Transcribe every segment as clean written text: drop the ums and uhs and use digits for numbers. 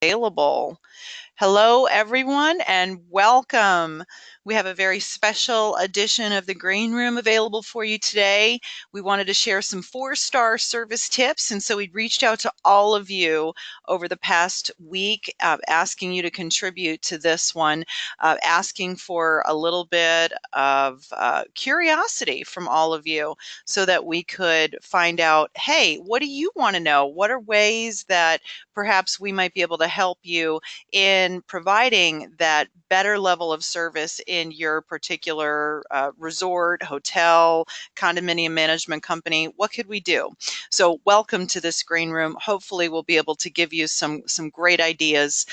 available. Hello, everyone, and welcome. We have a very special edition of the Green Room available for you today. We wanted to share some four-star service tips, and so we reached out to all of you over the past week, asking you to contribute to this one, asking for a little bit of curiosity from all of you so that we could find out, hey, what do you want to know? What are ways that perhaps we might be able to help you in providing that better level of service in your particular resort, hotel, condominium management company? What could we do? So welcome to this green room. Hopefully we'll be able to give you some great ideas.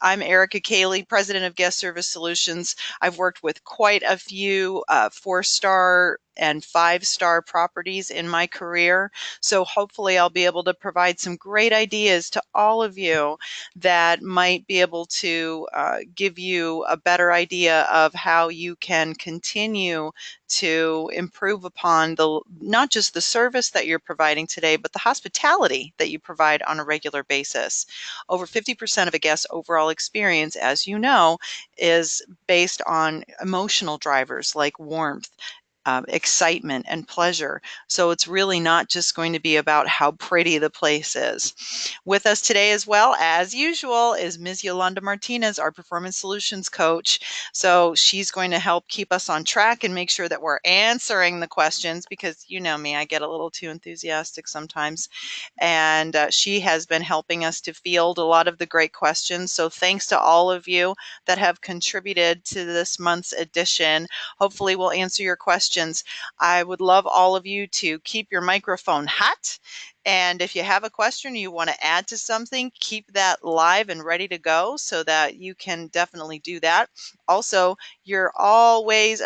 I'm Erica Cayley, President of Guest Service Solutions. I've worked with quite a few four-star and five-star properties in my career. So hopefully I'll be able to provide some great ideas to all of you that might be able to give you a better idea of how you can continue to improve upon not just the service that you're providing today, but the hospitality that you provide on a regular basis. Over 50% of a guest's overall experience, as you know, is based on emotional drivers like warmth, excitement, and pleasure. So it's really not just going to be about how pretty the place is. With us today as well, as usual, is Ms. Yolanda Martinez, our Performance Solutions Coach. So she's going to help keep us on track and make sure that we're answering the questions, because you know me, I get a little too enthusiastic sometimes. And she has been helping us to field a lot of the great questions. So thanks to all of you that have contributed to this month's edition. Hopefully we'll answer your questions. I would love all of you to keep your microphone hot. And if you have a question or you want to add to something, keep that live and ready to go so that you can definitely do that. Also, you're always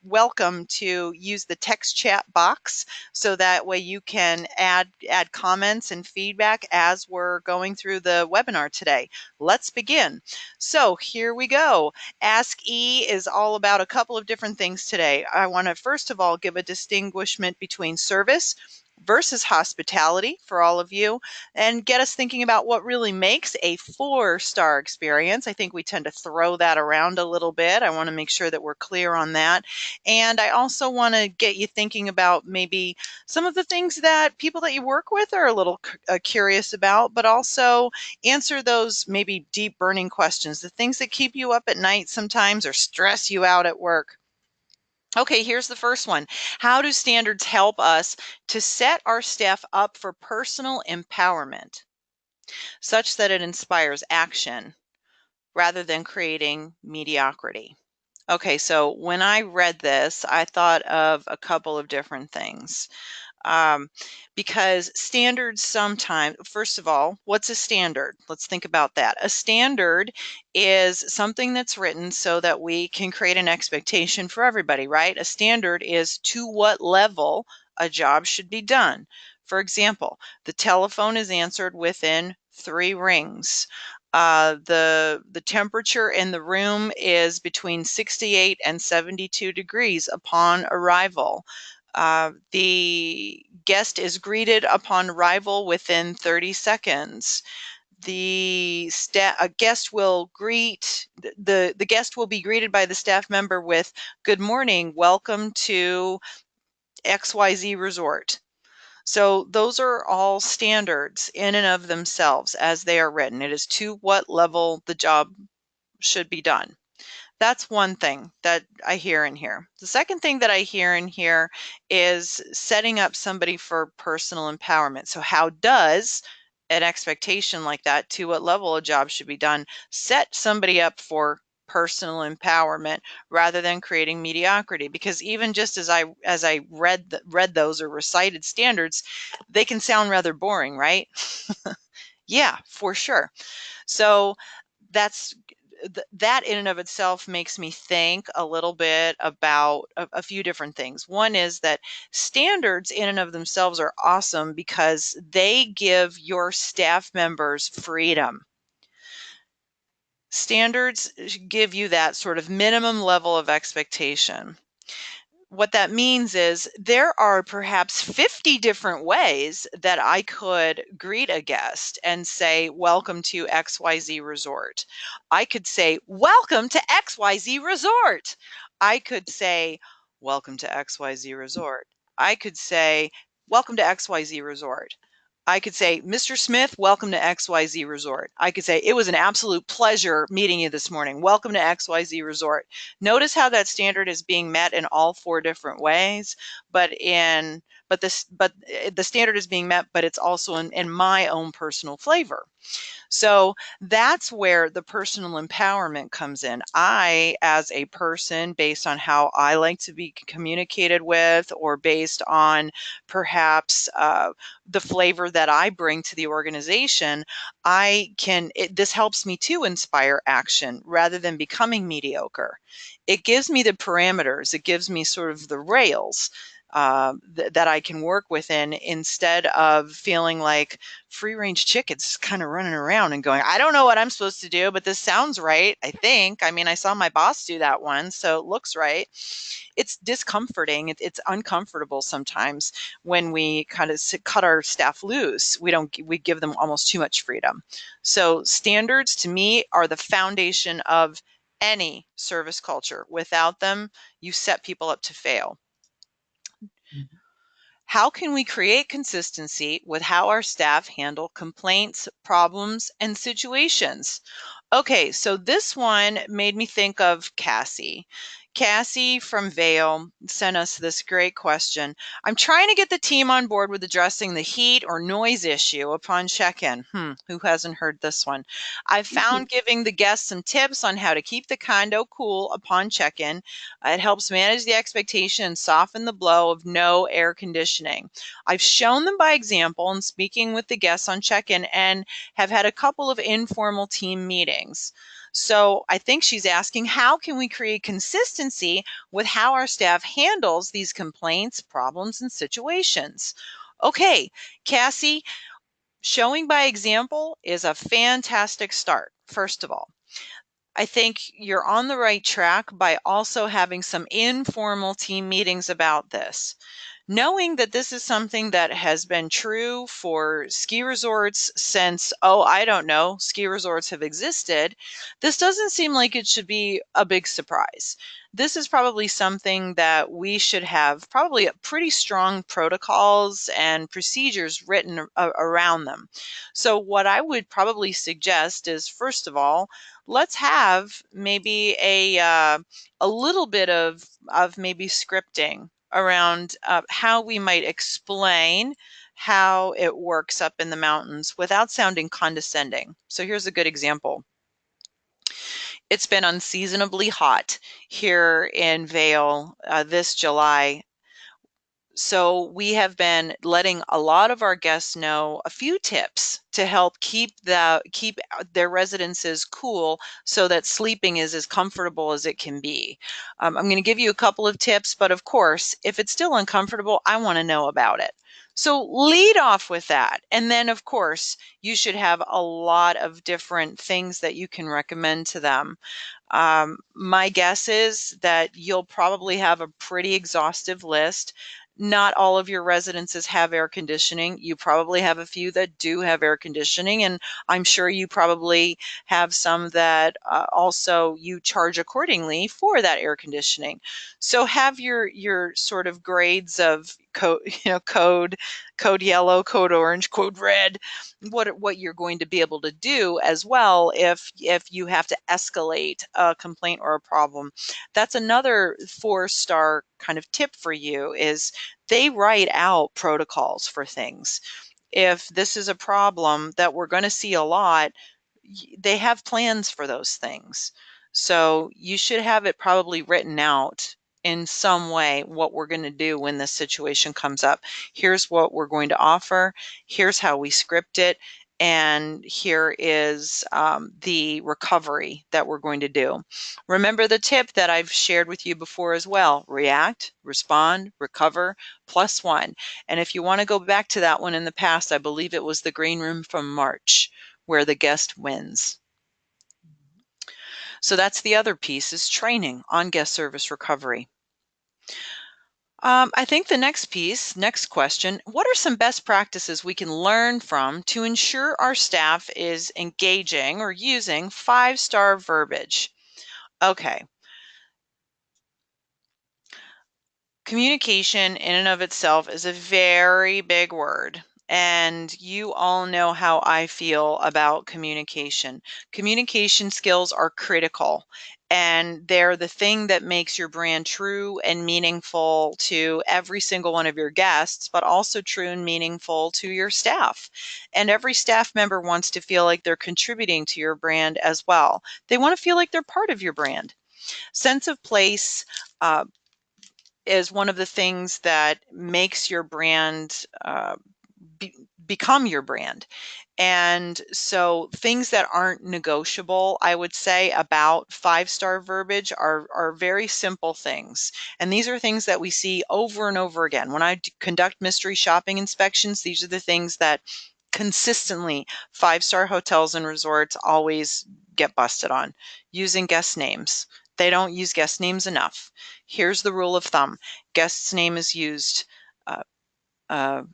welcome to use the text chat box so that way you can add comments and feedback as we're going through the webinar today. Let's begin. So here we go. Ask E is all about a couple of different things today. I want to first of all give a distinguishment between service versus hospitality for all of you, and get us thinking about what really makes a four-star experience. I think we tend to throw that around a little bit. I want to make sure that we're clear on that. And I also want to get you thinking about maybe some of the things that people that you work with are a little curious about, but also answer those maybe deep burning questions, the things that keep you up at night sometimes or stress you out at work. Okay, here's the first one. How do standards help us to set our staff up for personal empowerment such that it inspires action rather than creating mediocrity? Okay, so when I read this, I thought of a couple of different things. Um, because standards sometimes, first of all, what's a standard? Let's think about that. A standard is something that's written so that we can create an expectation for everybody, right? A standard is to what level a job should be done. For example, the telephone is answered within 3 rings. The temperature in the room is between 68 and 72 degrees upon arrival. The guest is greeted upon arrival within 30 seconds. The guest will the guest will be greeted by the staff member with "Good morning, welcome to XYZ Resort." So those are all standards in and of themselves as they are written. It is to what level the job should be done. That's one thing that I hear in here. The second thing that I hear in here is setting up somebody for personal empowerment. So how does an expectation like that, to what level a job should be done, set somebody up for personal empowerment rather than creating mediocrity? Because even just as I read those or recited standards, they can sound rather boring, right? Yeah, for sure. So that's that in and of itself makes me think a little bit about a few different things. One is that standards in and of themselves are awesome because they give your staff members freedom. Standards give you that sort of minimum level of expectation. What that means is there are perhaps 50 different ways that I could greet a guest and say, welcome to XYZ Resort. I could say, welcome to XYZ Resort. I could say, welcome to XYZ Resort. I could say, welcome to XYZ Resort. I could say, Mr. Smith, welcome to XYZ Resort. I could say, it was an absolute pleasure meeting you this morning. Welcome to XYZ Resort. Notice how that standard is being met in all four different ways, but the standard is being met, but it's also in my own personal flavor. So that's where the personal empowerment comes in. I, as a person, based on how I like to be communicated with, or based on perhaps the flavor that I bring to the organization, this helps me to inspire action rather than becoming mediocre. It gives me the parameters, it gives me sort of the rails that I can work within, instead of feeling like free range chickens kind of running around and going, I don't know what I'm supposed to do, but this sounds right. I think. I mean, I saw my boss do that one, so it looks right. It's discomforting. It's uncomfortable sometimes when we kind of cut our staff loose. We give them almost too much freedom. So standards to me are the foundation of any service culture. Without them, you set people up to fail. How can we create consistency with how our staff handle complaints, problems, and situations? Okay, so this one made me think of Cassie. Cassie from Vale sent us this great question. I'm trying to get the team on board with addressing the heat or noise issue upon check-in. Who hasn't heard this one? I've found giving the guests some tips on how to keep the condo cool upon check-in. It helps manage the expectation and soften the blow of no air conditioning. I've shown them by example and speaking with the guests on check-in, and have had a couple of informal team meetings. So I think she's asking, how can we create consistency with how our staff handles these complaints, problems, and situations? Okay, Cassie, showing by example is a fantastic start, first of all. I think you're on the right track by also having some informal team meetings about this. Knowing that this is something that has been true for ski resorts since, oh, I don't know, ski resorts have existed, this doesn't seem like it should be a big surprise. This is probably something that we should have probably pretty strong protocols and procedures written around them. So what I would probably suggest is, first of all, let's have maybe a little bit of maybe scripting around how we might explain how it works up in the mountains without sounding condescending. So here's a good example. It's been unseasonably hot here in Vail this July. So we have been letting a lot of our guests know a few tips to help keep their residences cool, so that sleeping is as comfortable as it can be. I'm going to give you a couple of tips, but of course, if it's still uncomfortable, I want to know about it. So lead off with that. And then, of course, you should have a lot of different things that you can recommend to them. My guess is that you'll probably have a pretty exhaustive list. Not all of your residences have air conditioning. You probably have a few that do have air conditioning, and I'm sure you probably have some that also you charge accordingly for that air conditioning. So have your sort of grades of code, code yellow, code orange, code red, what you're going to be able to do as well if you have to escalate a complaint or a problem. That's another 4-star kind of tip for you, is they write out protocols for things. If this is a problem that we're going to see a lot, they have plans for those things. So you should have it probably written out in some way, what we're going to do when this situation comes up. Here's what we're going to offer. Here's how we script it. And here is the recovery that we're going to do. Remember the tip that I've shared with you before as well: react, respond, recover, +1. And if you want to go back to that one in the past, I believe it was the green room from March, where the guest wins. So that's the other piece, is training on guest service recovery. I think the next question, what are some best practices we can learn from to ensure our staff is engaging or using five-star verbiage? Okay. Communication in and of itself is a very big word. And you all know how I feel about communication. Communication skills are critical, and they're the thing that makes your brand true and meaningful to every single one of your guests, but also true and meaningful to your staff. And every staff member wants to feel like they're contributing to your brand as well. They want to feel like they're part of your brand. Sense of place, uh, is one of the things that makes your brand be, become your brand. And so things that aren't negotiable, I would say, about five-star verbiage are very simple things. And these are things that we see over and over again. When I conduct mystery shopping inspections, these are the things that consistently five-star hotels and resorts always get busted on. Using guest names. They don't use guest names enough. Here's the rule of thumb. Guest's name is used,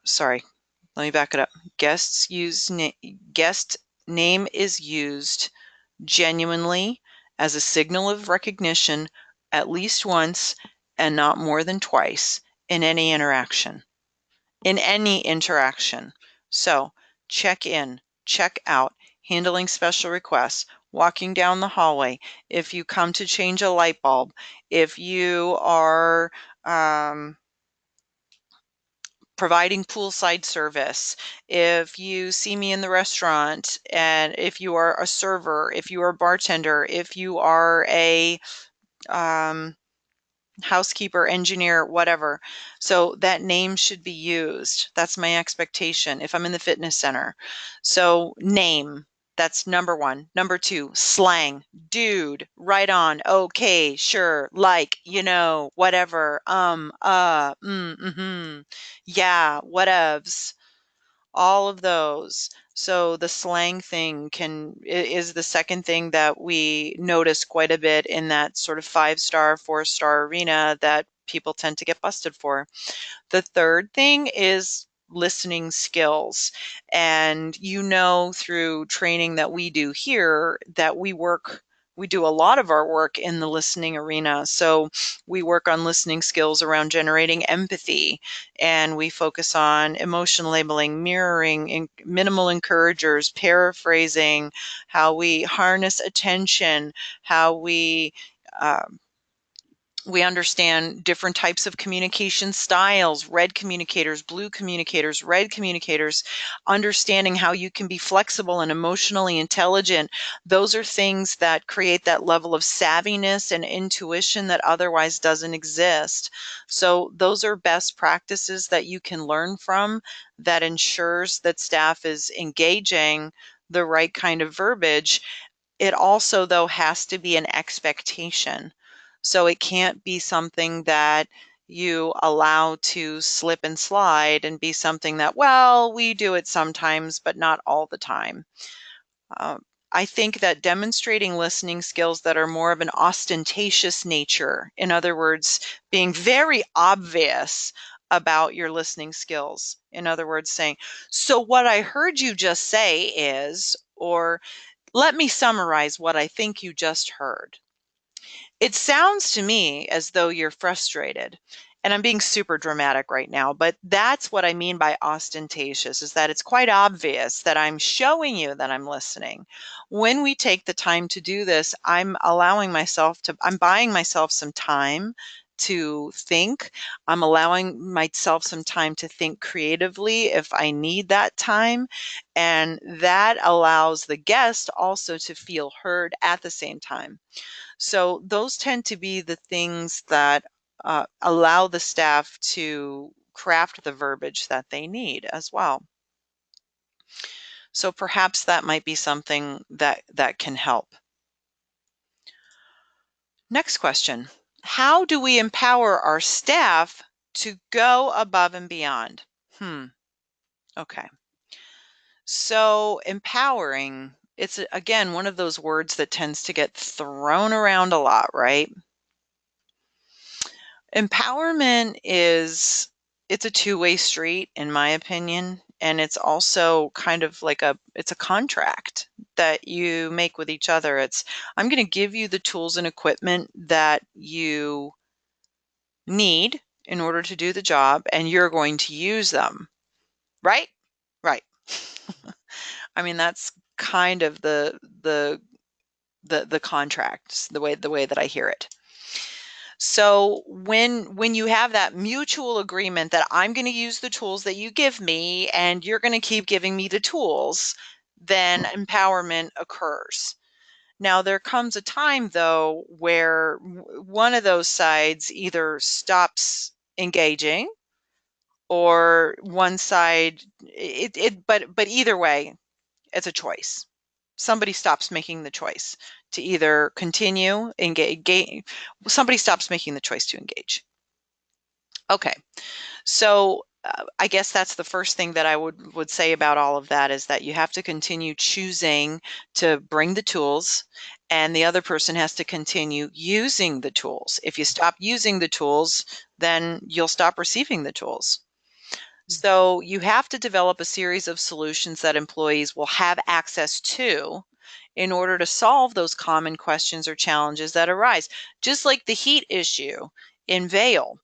sorry, let me back it up. Guest name is used genuinely as a signal of recognition at least once and not more than twice in any interaction. In any interaction. So check in, check out, handling special requests, walking down the hallway, if you come to change a light bulb, if you are providing poolside service, if you see me in the restaurant, and if you are a server, if you are a bartender, if you are a housekeeper, engineer, whatever. So that name should be used. That's my expectation if I'm in the fitness center. So name, that's number one. Number two, slang. Dude, right on, okay, sure, like, whatever, yeah, whatevs, all of those. So the slang thing is the second thing that we notice quite a bit in that sort of five-star, four-star arena that people tend to get busted for. The third thing is listening skills. And through training that we do here that we do a lot of our work in the listening arena. So we work on listening skills around generating empathy, and we focus on emotion labeling, mirroring, minimal encouragers, paraphrasing, how we harness attention, how we understand different types of communication styles, red communicators, blue communicators, red communicators, understanding how you can be flexible and emotionally intelligent. Those are things that create that level of savviness and intuition that otherwise doesn't exist. So those are best practices that you can learn from that ensures that staff is engaging the right kind of verbiage. It also, though, has to be an expectation. So it can't be something that you allow to slip and slide and be something that, well, we do it sometimes, but not all the time. Uh, I think that demonstrating listening skills that are more of an ostentatious nature, in other words, being very obvious about your listening skills. In other words, saying, so what I heard you just say is, or let me summarize what I think you just heard. It sounds to me as though you're frustrated. And I'm being super dramatic right now, but that's what I mean by ostentatious, is that it's quite obvious that I'm showing you that I'm listening. When we take the time to do this, I'm buying myself some time to think. I'm allowing myself some time to think creatively if I need that time. And that allows the guest also to feel heard at the same time. So those tend to be the things that allow the staff to craft the verbiage that they need as well. So perhaps that might be something that can help. Next question. How do we empower our staff to go above and beyond? Okay. So empowering, it's again one of those words that tends to get thrown around a lot, right? Empowerment it's a two-way street, in my opinion, and it's also kind of like it's a contract that you make with each other. I'm going to give you the tools and equipment that you need in order to do the job, and you're going to use them, right? Right. I mean, that's kind of the contracts, the way that I hear it. So when you have that mutual agreement that I'm going to use the tools that you give me and you're going to keep giving me the tools, then empowerment occurs. Now there comes a time though where one of those sides either stops engaging or one side but either way, it's a choice. Somebody stops making the choice to either continue engage. Somebody stops making the choice to engage. Okay, so I guess that's the first thing that I would say about all of that is that you have to continue choosing to bring the tools, and the other person has to continue using the tools. If you stop using the tools, then you'll stop receiving the tools. So you have to develop a series of solutions that employees will have access to in order to solve those common questions or challenges that arise, just like the heat issue in Vail.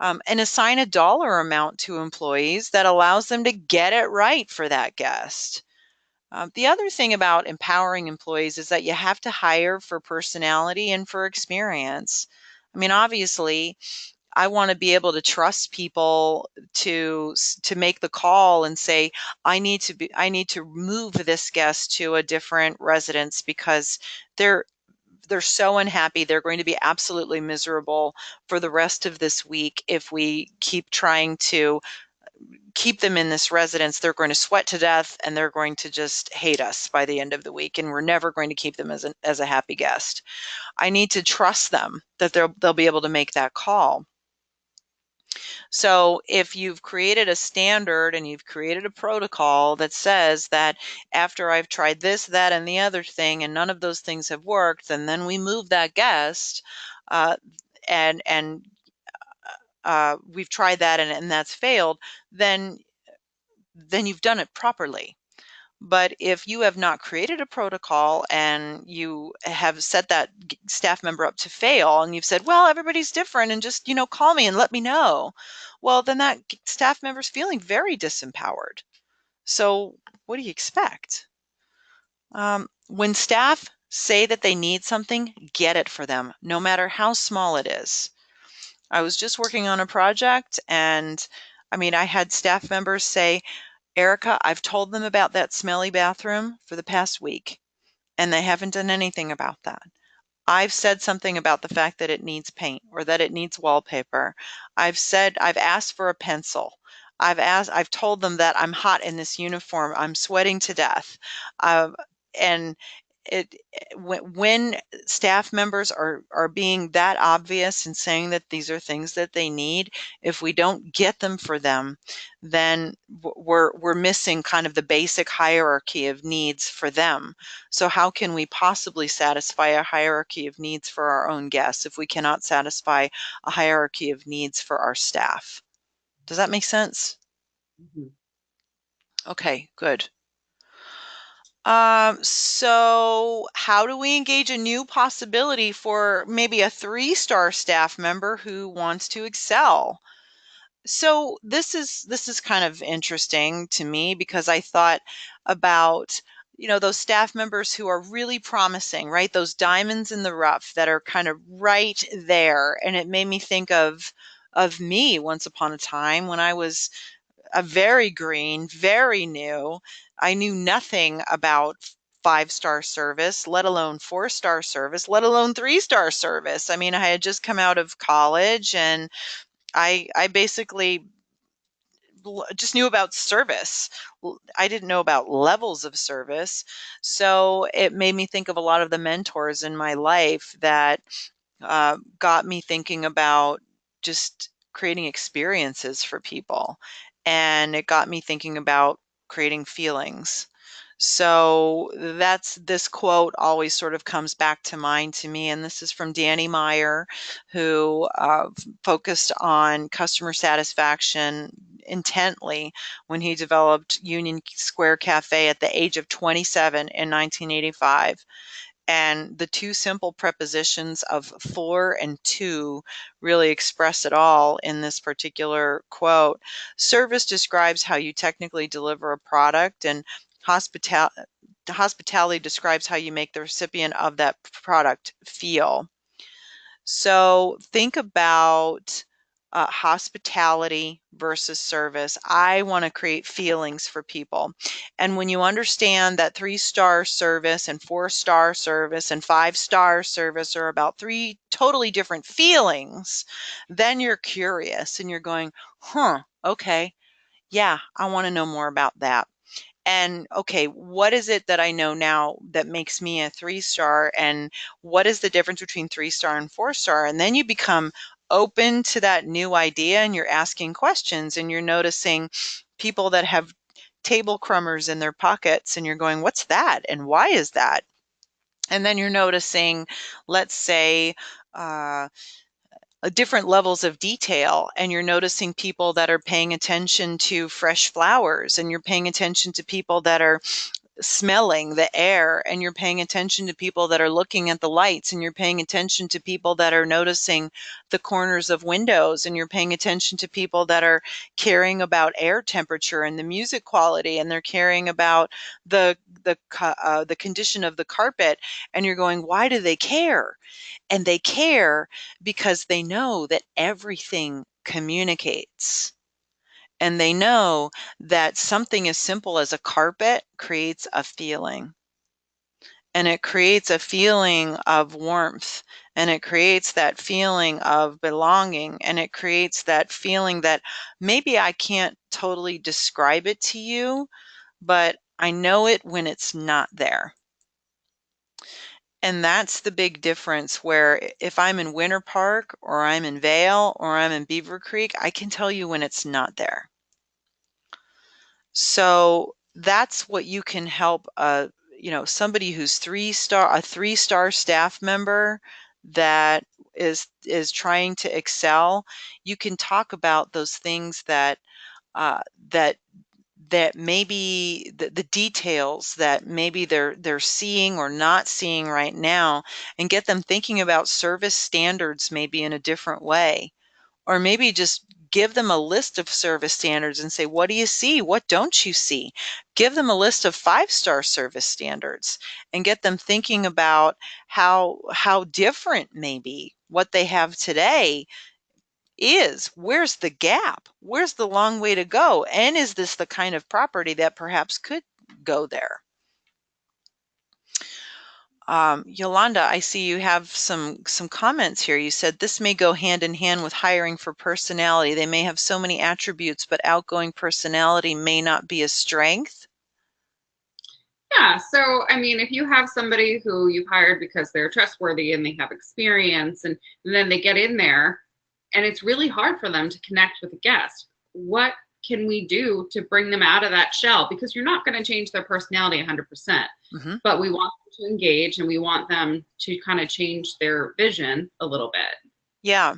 And assign a dollar amount to employees that allows them to get it right for that guest. The other thing about empowering employees is that you have to hire for personality and for experience. I mean, obviously, I want to be able to trust people to make the call and say, I need to move this guest to a different residence because they're they're so unhappy. They're going to be absolutely miserable for the rest of this week if we keep trying to keep them in this residence. They're going to sweat to death and they're going to just hate us by the end of the week, and we're never going to keep them as a happy guest. I need to trust them that they'll be able to make that call. So if you've created a standard and you've created a protocol that says that after I've tried this, that, and the other thing, and none of those things have worked, and then we move that guest, uh, and we've tried that and that's failed, then you've done it properly. But if you have not created a protocol and you have set that staff member up to fail and you've said, well, everybody's different and just, call me and let me know. Well, then that staff member's feeling very disempowered. So what do you expect? When staff say that they need something, get it for them, no matter how small it is. I was just working on a project and I had staff members say, Erica, I've told them about that smelly bathroom for the past week, and they haven't done anything about that. I've said something about the fact that it needs paint or that it needs wallpaper. I've asked for a pencil. I've told them that I'm hot in this uniform. I'm sweating to death. And it when staff members are being that obvious and saying that these are things that they need, if we don't get them for them, then we're missing kind of the basic hierarchy of needs for them. So how can we possibly satisfy a hierarchy of needs for our own guests if we cannot satisfy a hierarchy of needs for our staff? Does that make sense? Mhm. Okay, good. So how do we engage a new possibility for maybe a 3-star staff member who wants to excel? So this is kind of interesting to me because I thought about, those staff members who are really promising, right? Those diamonds in the rough that are kind of right there. And it made me think of me once upon a time when I was a very green, very new. I knew nothing about 5-star service, let alone 4-star service, let alone 3-star service. I had just come out of college and I basically just knew about service. I didn't know about levels of service. So it made me think of a lot of the mentors in my life that got me thinking about just creating experiences for people. And it got me thinking about creating feelings. So this quote always sort of comes back to mind to me, and this is from Danny Meyer, who focused on customer satisfaction intently when he developed Union Square Cafe at the age of 27 in 1985. And the two simple prepositions of for and to really express it all in this particular quote. Service describes how you technically deliver a product, and hospitality describes how you make the recipient of that product feel. So think about hospitality versus service. I want to create feelings for people. And when you understand that 3-star service and 4-star service and 5-star service are about 3 totally different feelings, then you're curious and you're going, okay, yeah, I want to know more about that. And okay, what is it that I know now that makes me a 3-star, and what is the difference between 3-star and 4-star? And then you become open to that new idea, and you're asking questions, and you're noticing people that have table crumbers in their pockets, and you're going, what's that? And why is that? And then you're noticing, let's say, different levels of detail, and you're noticing people that are paying attention to fresh flowers, and you're paying attention to people that are smelling the air, and you're paying attention to people that are looking at the lights, and you're paying attention to people that are noticing the corners of windows, and you're paying attention to people that are caring about air temperature and the music quality, and they're caring about the condition of the carpet, and you're going, why do they care? And they care because they know that everything communicates. And they know that something as simple as a carpet creates a feeling. And it creates a feeling of warmth. And it creates that feeling of belonging. And it creates that feeling that maybe I can't totally describe it to you, but I know it when it's not there. And that's the big difference, where if I'm in Winter Park or I'm in Vail or I'm in Beaver Creek, I can tell you when it's not there. So that's what you can help somebody who's a 3-star staff member that is trying to excel. You can talk about those things that uh, that that maybe the details that maybe they're seeing or not seeing right now, and get them thinking about service standards maybe in a different way. Or maybe just give them a list of service standards and say, what do you see? What don't you see? Give them a list of 5-star service standards and get them thinking about how different maybe what they have today is. Where's the gap? Where's the long way to go? And is this the kind of property that perhaps could go there? Yolanda, I see you have some comments here. You said this may go hand in hand with hiring for personality. They may have so many attributes, but outgoing personality may not be a strength. Yeah, so I mean, if you have somebody who you've hired because they're trustworthy and they have experience, and then they get in there and it's really hard for them to connect with a guest, what can we do to bring them out of that shell? Because you're not going to change their personality 100%, Mm-hmm. but we want them to engage and we want them to kind of change their vision a little bit. Yeah.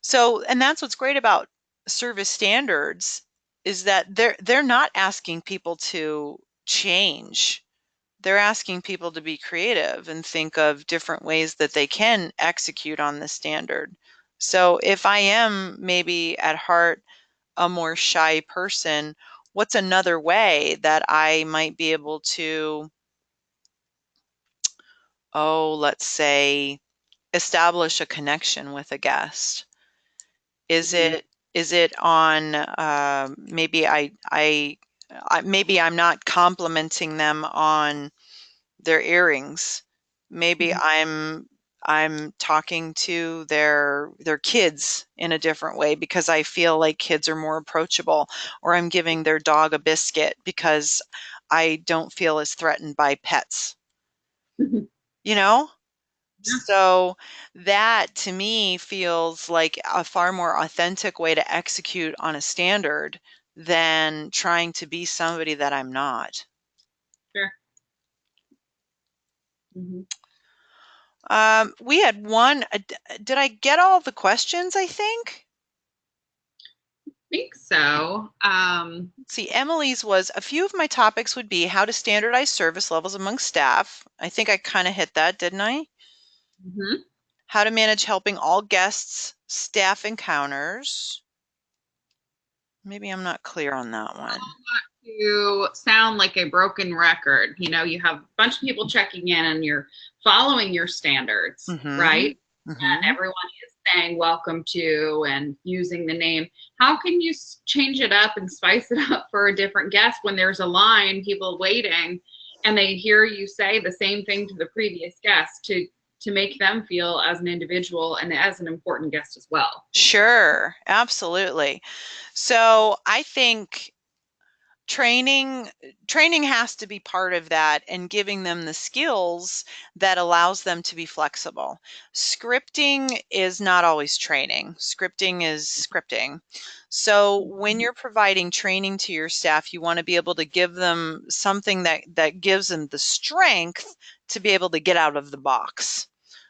So, and that's what's great about service standards, is that they're not asking people to change. They're asking people to be creative and think of different ways that they can execute on the standard. So if I am maybe at heart a more shy person, what's another way that I might be able to, let's say, establish a connection with a guest? Is Mhm. it is it on maybe maybe I'm not complimenting them on their earrings. Maybe Mhm. I'm talking to their kids in a different way because I feel like kids are more approachable, or I'm giving their dog a biscuit because I don't feel as threatened by pets, you know? Yeah, So that to me feels like a far more authentic way to execute on a standard than trying to be somebody that I'm not. Mhm. We had one. Did I get all the questions, I think? Think so. Let's see, Emily's was a few of my topics would be how to standardize service levels among staff. I think I kind of hit that, didn't I? Mhm. How to manage helping all guests, staff encounters. Maybe I'm not clear on that one. To sound like a broken record. You have a bunch of people checking in and you're following your standards, Mm-hmm. right? And Mm-hmm. everyone is saying welcome to and using the name. How can you change it up and spice it up for a different guest when there's a line, people waiting, and they hear you say the same thing to the previous guest to make them feel as an individual and as an important guest as well. Sure, absolutely. So I think training training has to be part of that and giving them the skills that allows them to be flexible. Scripting is not always training. Scripting is scripting. So when you're providing training to your staff, you want to be able to give them something that gives them the strength to be able to get out of the box.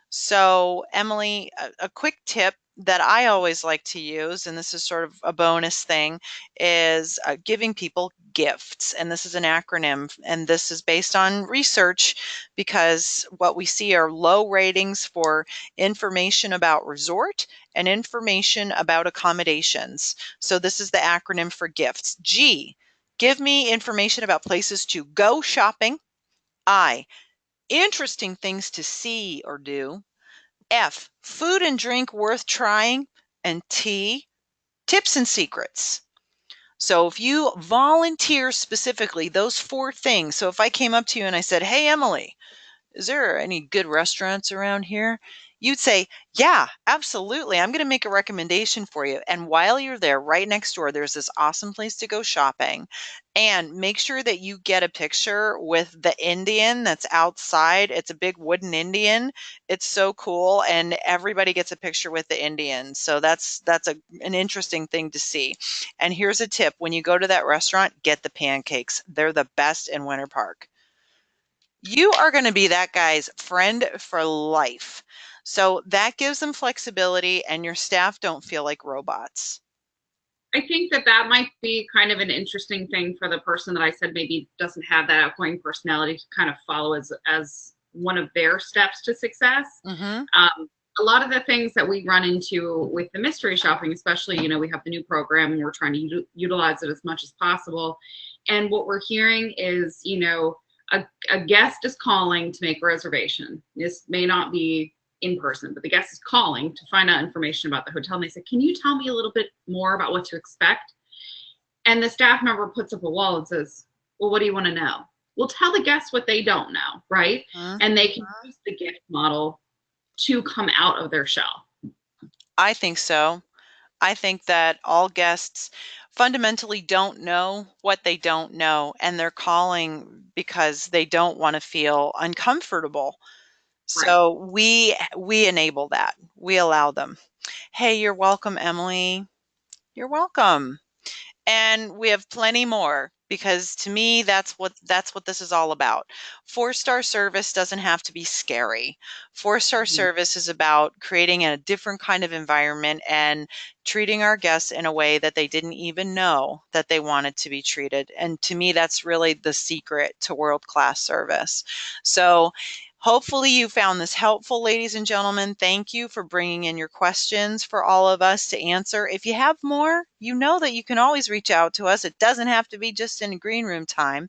So, Emily, a quick tip that I always like to use, and this is sort of a bonus thing, is giving people gifts. And this is an acronym, and this is based on research because what we see are low ratings for information about resort and information about accommodations. So, this is the acronym for gifts. G, give me information about places to go shopping. I, interesting things to see or do. F, food and drink worth trying. And T, tips and secrets. So if you volunteer specifically those four things, so if I came up to you and I said, "Hey, Emily, is there any good restaurants around here?" You'd say, "Yeah, absolutely. I'm going to make a recommendation for you. And while you're there, right next door, there's this awesome place to go shopping. And make sure that you get a picture with the Indian that's outside. It's a big wooden Indian. It's so cool. And everybody gets a picture with the Indian. So an interesting thing to see. And here's a tip. When you go to that restaurant, get the pancakes. They're the best in Winter Park. You are going to be that guy's friend for life. So that gives them flexibility and your staff don't feel like robots. I think that that might be kind of an interesting thing for the person that I said maybe doesn't have that outgoing personality to kind of follow as one of their steps to success. Mm-hmm. A lot of the things that we run into with the mystery shopping, especially, we have the new program and we're trying to utilize it as much as possible. And what we're hearing is, a guest is calling to make a reservation. This may not be in person, but the guest is calling to find out information about the hotel. And they say, "Can you tell me a little bit more about what to expect?" And the staff member puts up a wall and says, "Well, what do you want to know?" We'll tell the guests what they don't know, right? Mm-hmm. And they can use the gift model to come out of their shell. I think so. I think that all guests fundamentally don't know what they don't know, and they're calling because they don't want to feel uncomfortable. Right. So we enable that. We allow them. Hey, you're welcome, Emily. You're welcome. And we have plenty more because to me that's what this is all about. 4-star service doesn't have to be scary. 4-star Mhm. service is about creating a different kind of environment and treating our guests in a way that they didn't even know that they wanted to be treated. And to me that's really the secret to world-class service. So hopefully you found this helpful, ladies and gentlemen. Thank you for bringing in your questions for all of us to answer. If you have more, you know that you can always reach out to us. It doesn't have to be just in green room time.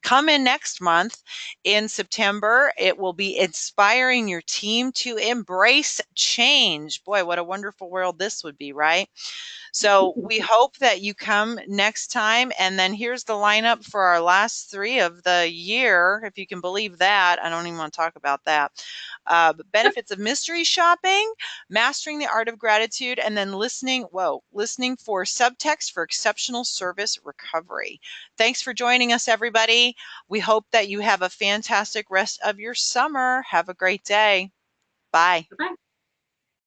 Come in next month in September. It will be inspiring your team to embrace change. Boy, what a wonderful world this would be, right? So we hope that you come next time. And then here's the lineup for our last 3 of the year, if you can believe that. I don't even want to talk about that. Benefits of mystery shopping, mastering the art of gratitude, and then listening for subtext for exceptional service recovery. Thanks for joining us, everybody. We hope that you have a fantastic rest of your summer. Have a great day. Bye. Bye.